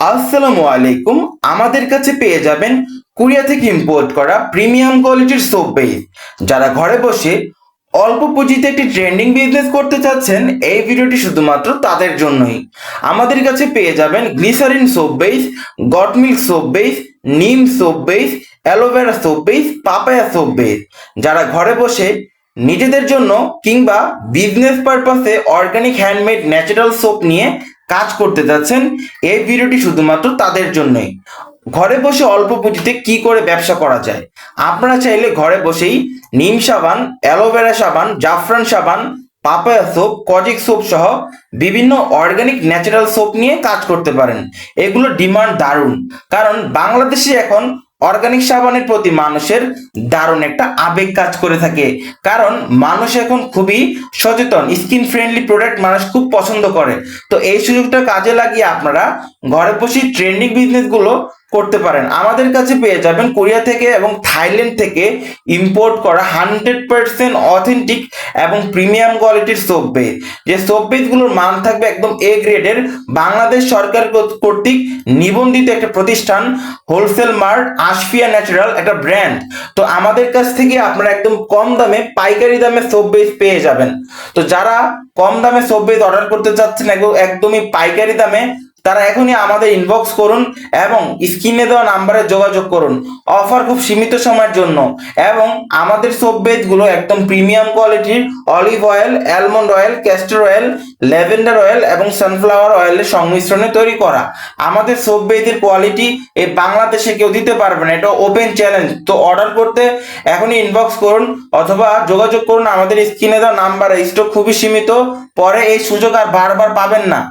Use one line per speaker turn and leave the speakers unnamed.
আসসালামু আলাইকুম। আমাদের কাছে পেয়ে যাবেন কোরিয়া থেকে ইম্পোর্ট করা প্রিমিয়াম কোয়ালিটির সোপ বেস। যারা ঘরে বসে অল্প পুঁজিতে একটি ট্রেন্ডিং বিজনেস করতে চাচ্ছেন, এই ভিডিওটি শুধুমাত্র তাদের জন্যই। আমাদের কাছে পেয়ে যাবেন glycerin soap base, goat milk soap base, neem soap base, aloe vera soap base, papaya soap base. যারা ঘরে বসে নিজেদের জন্য কিংবা বিজনেস পারপাসে অর্গানিক হ্যান্ডমেড ন্যাচারাল সোপ নিয়ে কাজ করতে যাচ্ছেন, এই ভিডিওটি শুধুমাত্র তাদের জন্যই। ঘরে বসে অল্প পুঁজিতে কি করে ব্যবসা করা যায়, আপনারা চাইলে ঘরে বসেই নিম সাবান, অ্যালোভেরা সাবান, জাফরান সাবান, পাপায়া সোপ, কজিক সোপ সহ বিভিন্ন অর্গানিক ন্যাচারাল সোপ নিয়ে কাজ করতে পারেন। এগুলো ডিমান্ড দারুণ, কারণ বাংলাদেশে এখন অর্গানিক সাবানের প্রতি মানুষের দারুণ একটা আবেগ কাজ করে থাকে। কারণ মানুষ এখন খুবই সচেতন, স্কিন ফ্রেন্ডলি প্রোডাক্ট মানুষ খুব পছন্দ করে। তো এই সুযোগটা কাজে লাগিয়ে আপনারা ঘরে বসে ট্রেন্ডিং বিজনেসগুলো করতে পারেন। আমাদের কাছে পেয়ে যাবেন কোরিয়া থেকে এবং থাইল্যান্ড থেকে ইম্পোর্ট করা 100% অথেন্টিক এবং প্রিমিয়াম কোয়ালিটির সোপ বেস। যে সোপ বেসগুলোর মান থাকবে একদম এ গ্রেডের, বাংলাদেশ সরকার কর্তৃক নিবন্ধিত একটা প্রতিষ্ঠান, হোলসেল মার্ট আশফিয়া ন্যাচারাল একটা ব্র্যান্ড। তো আমাদের কাছ থেকে আপনারা একদম কম দামে পাইকারি দামে সোপ বেস পেয়ে যাবেন। তো যারা কম দামে সোপ বেস অর্ডার করতে চাচ্ছেন একদমই পাইকারি দামে, তারা এখনই আমাদের ইনবক্স করুন এবং স্ক্রিনে দেওয়া নাম্বারে যোগাযোগ করুন। অফার খুব সীমিত সময়ের জন্য, এবং আমাদের সোপ বেসগুলো একদম প্রিমিয়াম কোয়ালিটির olive oil, almond oil, castor oil, lavender oil এবং সানফ্লাওয়ার অয়েলের সংমিশ্রণে তৈরি করা। আমাদের সোপ বেসের কোয়ালিটি এই বাংলাদেশে কেউ দিতে পারবে না, এটা ওপেন চ্যালেঞ্জ। তো অর্ডার করতে এখনই ইনবক্স করুন অথবা যোগাযোগ করুন আমাদের স্ক্রিনে দেওয়া নাম্বারে। স্টক খুবই সীমিত, পরে এই সুযোগ আর বারবার পাবেন না।